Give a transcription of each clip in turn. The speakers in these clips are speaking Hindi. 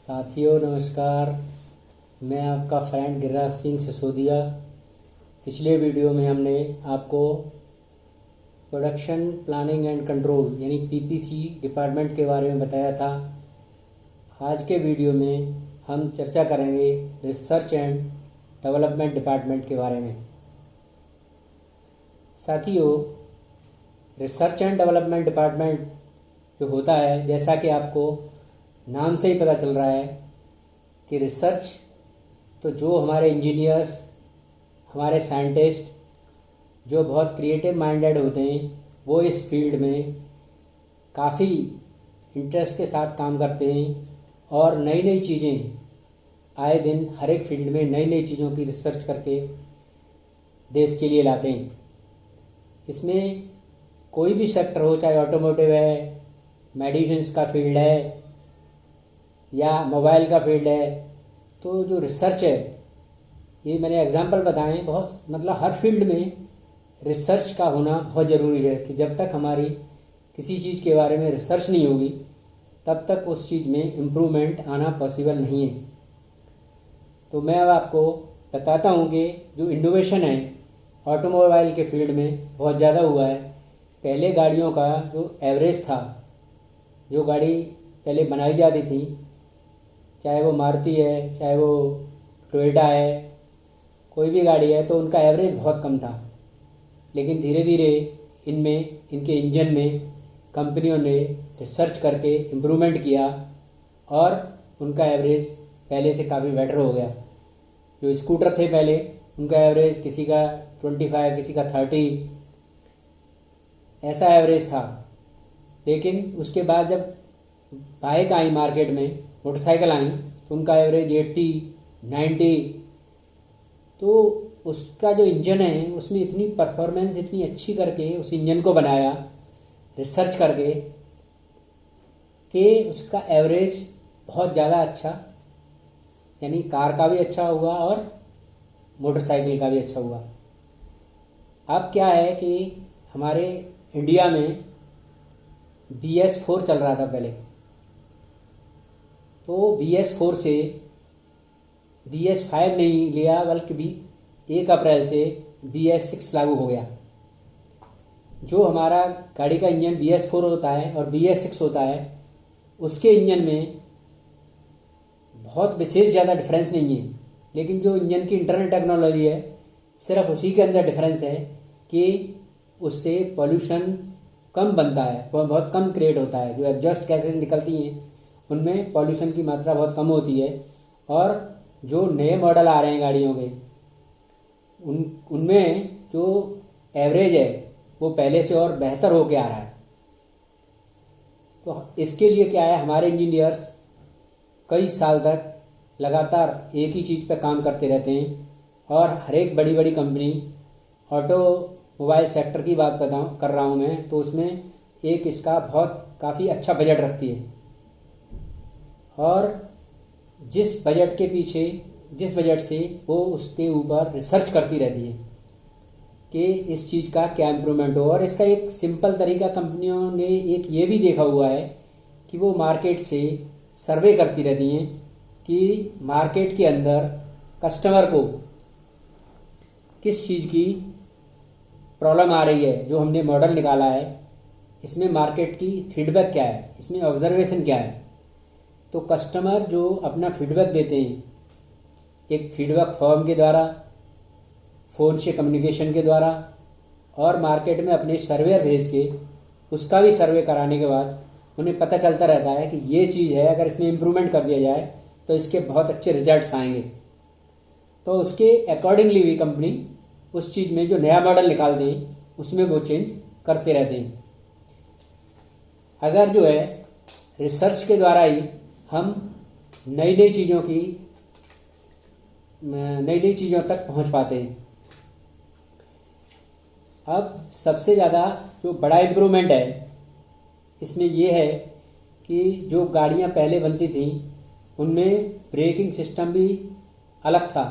साथियों नमस्कार। मैं आपका फ्रेंड गिरिराज सिंह सिसोदिया। पिछले वीडियो में हमने आपको प्रोडक्शन प्लानिंग एंड कंट्रोल यानी पीपीसी डिपार्टमेंट के बारे में बताया था। आज के वीडियो में हम चर्चा करेंगे रिसर्च एंड डेवलपमेंट डिपार्टमेंट के बारे में। साथियों, रिसर्च एंड डेवलपमेंट डिपार्टमेंट जो होता है, जैसा कि आपको नाम से ही पता चल रहा है कि रिसर्च तो जो हमारे इंजीनियर्स, हमारे साइंटिस्ट जो बहुत क्रिएटिव माइंडेड होते हैं, वो इस फील्ड में काफ़ी इंटरेस्ट के साथ काम करते हैं और नई नई चीज़ें आए दिन हर एक फील्ड में नई नई चीज़ों की रिसर्च करके देश के लिए लाते हैं। इसमें कोई भी सेक्टर हो, चाहे ऑटोमोटिव है, मेडिसिन्स का फील्ड है या मोबाइल का फील्ड है, तो जो रिसर्च है, ये मैंने एग्जांपल बताए, बहुत मतलब हर फील्ड में रिसर्च का होना बहुत ज़रूरी है कि जब तक हमारी किसी चीज़ के बारे में रिसर्च नहीं होगी तब तक उस चीज़ में इम्प्रूवमेंट आना पॉसिबल नहीं है। तो मैं अब आपको बताता हूँ कि जो इनोवेशन है ऑटोमोबाइल के फील्ड में बहुत ज़्यादा हुआ है। पहले गाड़ियों का जो एवरेज था, जो गाड़ी पहले बनाई जाती थी, चाहे वो मारुति है, चाहे वो टोयोटा है, कोई भी गाड़ी है, तो उनका एवरेज बहुत कम था। लेकिन धीरे धीरे इनके इंजन में कंपनियों ने रिसर्च करके इम्प्रूवमेंट किया और उनका एवरेज पहले से काफ़ी बेटर हो गया। जो स्कूटर थे पहले, उनका एवरेज किसी का 25, किसी का 30 ऐसा एवरेज था। लेकिन उसके बाद जब बाइक आई मार्केट में, मोटरसाइकिल आई, तो उनका एवरेज 80, 90। तो उसका जो इंजन है उसमें इतनी परफॉर्मेंस इतनी अच्छी करके उस इंजन को बनाया रिसर्च करके कि उसका एवरेज बहुत ज़्यादा अच्छा, यानी कार का भी अच्छा हुआ और मोटरसाइकिल का भी अच्छा हुआ। अब क्या है कि हमारे इंडिया में BS4 चल रहा था पहले, तो BS4 से BS5 नहीं लिया, बल्कि 1 अप्रैल से BS6 लागू हो गया। जो हमारा गाड़ी का इंजन BS4 होता है और BS6 होता है, उसके इंजन में बहुत विशेष ज़्यादा डिफरेंस नहीं है। लेकिन जो इंजन की इंटरनल टेक्नोलॉजी है, सिर्फ उसी के अंदर डिफरेंस है कि उससे पॉल्यूशन कम बनता है, बहुत कम क्रिएट होता है। जो एग्जॉस्ट गैसेज निकलती हैं उनमें पॉल्यूशन की मात्रा बहुत कम होती है। और जो नए मॉडल आ रहे हैं गाड़ियों के, उनमें जो एवरेज है वो पहले से और बेहतर होके आ रहा है। तो इसके लिए क्या है, हमारे इंजीनियर्स कई साल तक लगातार एक ही चीज़ पर काम करते रहते हैं और हर एक बड़ी बड़ी कंपनी, ऑटोमोबाइल सेक्टर की बात कर रहा हूँ मैं, तो उसमें एक इसका काफ़ी अच्छा बजट रखती है और जिस बजट से वो उसके ऊपर रिसर्च करती रहती है कि इस चीज़ का क्या इम्प्रूवमेंट हो। और इसका एक सिंपल तरीका कंपनियों ने एक ये भी देखा हुआ है कि वो मार्केट से सर्वे करती रहती हैं कि मार्केट के अंदर कस्टमर को किस चीज़ की प्रॉब्लम आ रही है। जो हमने मॉडल निकाला है, इसमें मार्केट की फीडबैक क्या है, इसमें ऑब्जर्वेशन क्या है। तो कस्टमर जो अपना फीडबैक देते हैं, एक फीडबैक फॉर्म के द्वारा, फ़ोन से कम्युनिकेशन के द्वारा और मार्केट में अपने सर्वेयर भेज के उसका भी सर्वे कराने के बाद उन्हें पता चलता रहता है कि ये चीज़ है, अगर इसमें इम्प्रूवमेंट कर दिया जाए तो इसके बहुत अच्छे रिजल्ट्स आएंगे। तो उसके अकॉर्डिंगली भी कंपनी उस चीज़ में जो नया मॉडल निकालते हैं उसमें वो चेंज करते रहते हैं। अगर जो है रिसर्च के द्वारा ही हम नई नई चीज़ों तक पहुंच पाते हैं। अब सबसे ज़्यादा जो बड़ा इम्प्रूवमेंट है इसमें ये है कि जो गाड़ियां पहले बनती थी उनमें ब्रेकिंग सिस्टम भी अलग था।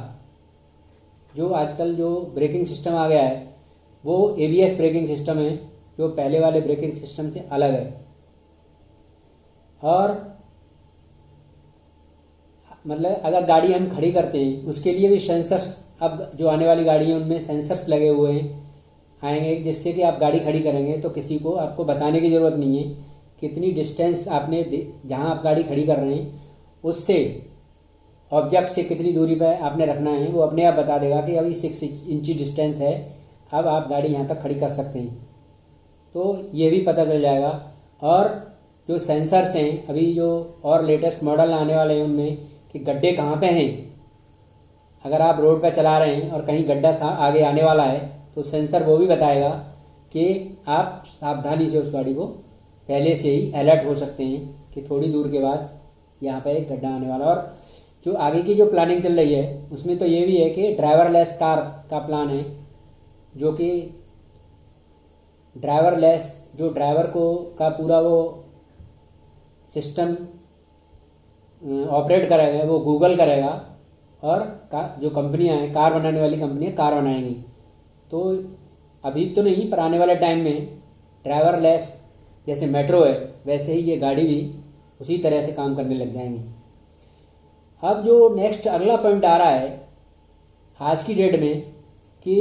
जो आजकल जो ब्रेकिंग सिस्टम आ गया है वो ABS ब्रेकिंग सिस्टम है, जो पहले वाले ब्रेकिंग सिस्टम से अलग है। और मतलब अगर गाड़ी हम खड़ी करते हैं उसके लिए भी सेंसर्स, अब जो आने वाली गाड़ी है उनमें सेंसर्स लगे हुए हैं आएंगे, जिससे कि आप गाड़ी खड़ी करेंगे तो किसी को आपको बताने की ज़रूरत नहीं है कितनी डिस्टेंस आपने जहाँ आप गाड़ी खड़ी कर रहे हैं उससे ऑब्जेक्ट से कितनी दूरी पर आपने रखना है, वो अपने आप बता देगा कि अभी 6 इंची डिस्टेंस है, अब आप गाड़ी यहाँ तक खड़ी कर सकते हैं। तो ये भी पता चल जाएगा। और जो सेंसर्स हैं अभी जो और लेटेस्ट मॉडल आने वाले हैं उनमें कि गड्ढे कहाँ पे हैं, अगर आप रोड पर चला रहे हैं और कहीं गड्ढा आगे आने वाला है तो सेंसर वो भी बताएगा कि आप सावधानी से उस गाड़ी को पहले से ही अलर्ट हो सकते हैं कि थोड़ी दूर के बाद यहाँ पे एक गड्ढा आने वाला। और जो आगे की जो प्लानिंग चल रही है उसमें तो ये भी है कि ड्राइवरलेस कार का प्लान है, जो कि ड्राइवरलेस, जो ड्राइवर को का पूरा वो सिस्टम ऑपरेट करेगा वो गूगल करेगा, और जो कंपनियां हैं, कार बनाने वाली कंपनियां कार बनाएंगी। तो अभी तो नहीं, पर आने वाले टाइम में ड्राइवरलेस जैसे मेट्रो है वैसे ही ये गाड़ी भी उसी तरह से काम करने लग जाएंगी। अब जो नेक्स्ट अगला पॉइंट आ रहा है आज की डेट में कि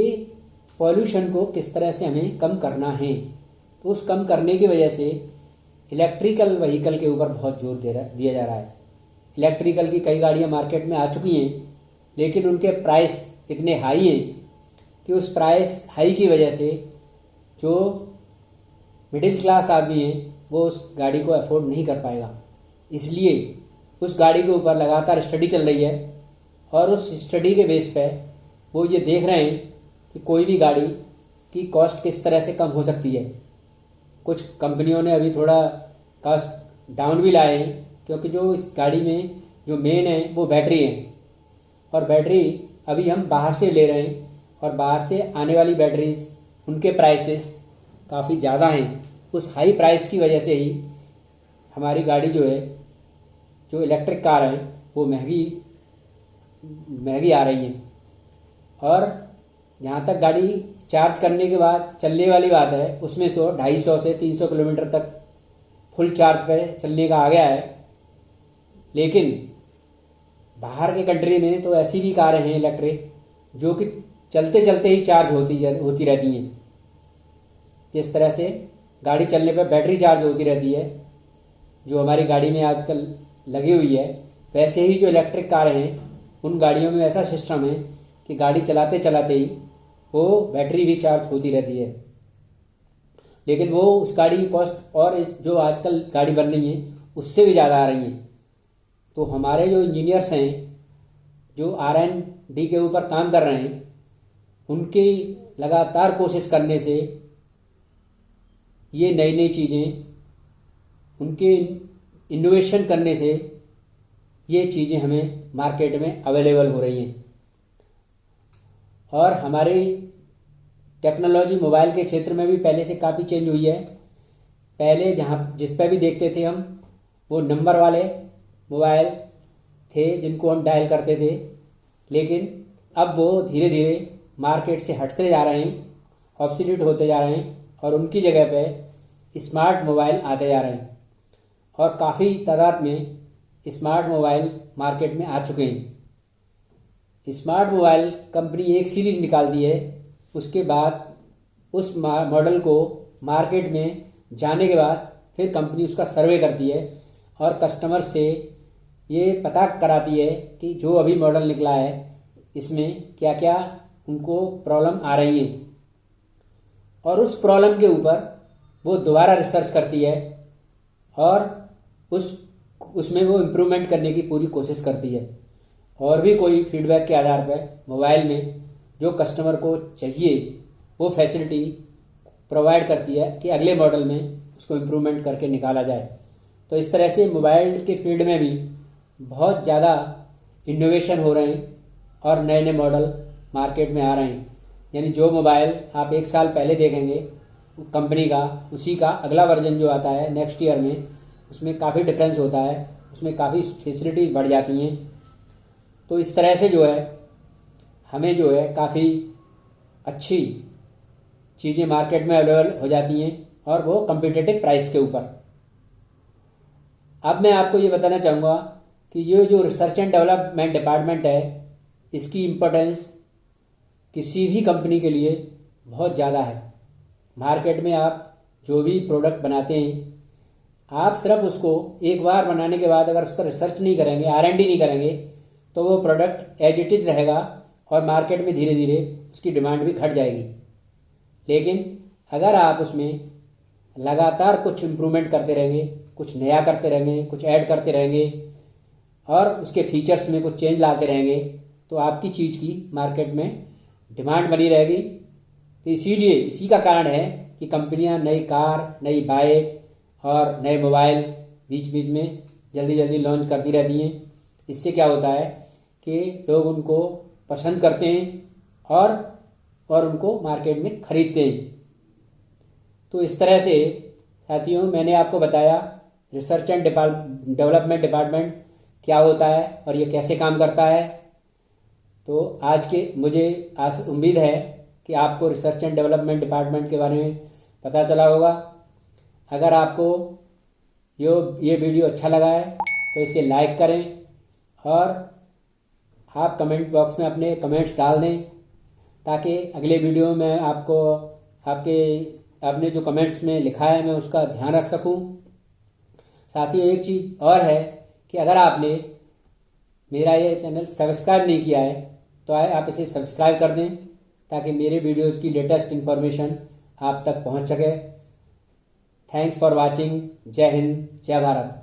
पॉल्यूशन को किस तरह से हमें कम करना है, तो उस कम करने की वजह से इलेक्ट्रिकल व्हीकल के ऊपर बहुत जोर दिया जा रहा है। इलेक्ट्रिकल की कई गाड़ियां मार्केट में आ चुकी हैं, लेकिन उनके प्राइस इतने हाई हैं कि उस प्राइस हाई की वजह से जो मिडिल क्लास आदमी है वो उस गाड़ी को अफोर्ड नहीं कर पाएगा। इसलिए उस गाड़ी के ऊपर लगातार स्टडी चल रही है, और उस स्टडी के बेस पे वो ये देख रहे हैं कि कोई भी गाड़ी की कॉस्ट किस तरह से कम हो सकती है। कुछ कंपनियों ने अभी थोड़ा कॉस्ट डाउन भी लाए हैं, क्योंकि जो इस गाड़ी में जो मेन है वो बैटरी है, और बैटरी अभी हम बाहर से ले रहे हैं, और बाहर से आने वाली बैटरीज उनके प्राइसेस काफ़ी ज़्यादा हैं। उस हाई प्राइस की वजह से ही हमारी गाड़ी जो है, जो इलेक्ट्रिक कार है, वो महंगी आ रही है। और जहाँ तक गाड़ी चार्ज करने के बाद चलने वाली बात है, उसमें 250 से 300 किलोमीटर तक फुल चार्ज पर चलने का आ गया है। लेकिन बाहर के कंट्री में तो ऐसी भी कारें हैं इलेक्ट्रिक जो कि चलते चलते ही चार्ज होती रहती हैं। जिस तरह से गाड़ी चलने पर बैटरी चार्ज होती रहती है, जो हमारी गाड़ी में आजकल लगी हुई है, वैसे ही जो इलेक्ट्रिक कारें हैं उन गाड़ियों में ऐसा सिस्टम है कि गाड़ी चलाते चलाते ही वो बैटरी भी चार्ज होती रहती है। लेकिन वो उस गाड़ी की कॉस्ट और इस जो आजकल गाड़ी बन रही है उससे भी ज़्यादा आ रही है। तो हमारे जो इंजीनियर्स हैं, जो R&D के ऊपर काम कर रहे हैं, उनकी लगातार कोशिश करने से ये नई नई चीज़ें, उनके इनोवेशन करने से ये चीज़ें हमें मार्केट में अवेलेबल हो रही हैं। और हमारी टेक्नोलॉजी मोबाइल के क्षेत्र में भी पहले से काफ़ी चेंज हुई है। पहले जिस पर भी देखते थे हम, वो नंबर वाले मोबाइल थे जिनको हम डायल करते थे, लेकिन अब वो धीरे धीरे मार्केट से हटते जा रहे हैं, ऑब्सोलीट होते जा रहे हैं, और उनकी जगह पे स्मार्ट मोबाइल आते जा रहे हैं। और काफ़ी तादाद में स्मार्ट मोबाइल मार्केट में आ चुके हैं। स्मार्ट मोबाइल कंपनी एक सीरीज निकालती है, उसके बाद उस मॉडल को मार्केट में जाने के बाद फिर कंपनी उसका सर्वे करती है और कस्टमर से ये पता कराती है कि जो अभी मॉडल निकला है इसमें क्या क्या उनको प्रॉब्लम आ रही है, और उस प्रॉब्लम के ऊपर वो दोबारा रिसर्च करती है और उसमें वो इम्प्रूवमेंट करने की पूरी कोशिश करती है। और भी कोई फीडबैक के आधार पर मोबाइल में जो कस्टमर को चाहिए वो फैसिलिटी प्रोवाइड करती है कि अगले मॉडल में उसको इम्प्रूवमेंट करके निकाला जाए। तो इस तरह से मोबाइल के फील्ड में भी बहुत ज़्यादा इनोवेशन हो रहे हैं और नए नए मॉडल मार्केट में आ रहे हैं। यानी जो मोबाइल आप 1 साल पहले देखेंगे कंपनी का, उसी का अगला वर्जन जो आता है नेक्स्ट ईयर में, उसमें काफ़ी डिफरेंस होता है, उसमें काफ़ी फैसिलिटीज़ बढ़ जाती हैं। तो इस तरह से जो है हमें जो है काफ़ी अच्छी चीज़ें मार्केट में अवेलेबल हो जाती हैं, और वो कम्पिटिटिव प्राइस के ऊपर। अब मैं आपको ये बताना चाहूँगा कि ये जो रिसर्च एंड डेवलपमेंट डिपार्टमेंट है, इसकी इम्पोर्टेंस किसी भी कंपनी के लिए बहुत ज़्यादा है। मार्केट में आप जो भी प्रोडक्ट बनाते हैं, आप सिर्फ उसको एक बार बनाने के बाद अगर उस पर रिसर्च नहीं करेंगे, R&D नहीं करेंगे, तो वो प्रोडक्ट एज इट इज रहेगा और मार्केट में धीरे धीरे उसकी डिमांड भी घट जाएगी। लेकिन अगर आप उसमें लगातार कुछ इम्प्रूवमेंट करते रहेंगे, कुछ नया करते रहेंगे, कुछ ऐड करते रहेंगे और उसके फीचर्स में कुछ चेंज लाते रहेंगे, तो आपकी चीज़ की मार्केट में डिमांड बनी रहेगी। तो इसीलिए इसी का कारण है कि कंपनियां नई कार, नई बाइक और नए मोबाइल बीच बीच में जल्दी जल्दी लॉन्च करती रहती हैं। इससे क्या होता है कि लोग उनको पसंद करते हैं और उनको मार्केट में खरीदते हैं। तो इस तरह से साथियों, मैंने आपको बताया रिसर्च एंड डेवलपमेंट डिपार्टमेंट क्या होता है और ये कैसे काम करता है। तो आज के मुझे उम्मीद है कि आपको रिसर्च एंड डेवलपमेंट डिपार्टमेंट के बारे में पता चला होगा। अगर आपको ये वीडियो अच्छा लगा है तो इसे लाइक करें और आप कमेंट बॉक्स में अपने कमेंट्स डाल दें, ताकि अगले वीडियो में आपको आपने जो कमेंट्स में लिखा है मैं उसका ध्यान रख सकूं। साथ ही एक चीज़ और है कि अगर आपने मेरा ये चैनल सब्सक्राइब नहीं किया है तो आप इसे सब्सक्राइब कर दें, ताकि मेरे वीडियोज़ की लेटेस्ट इन्फॉर्मेशन आप तक पहुंच सके। Thanks for watching. जय हिंद, जय भारत।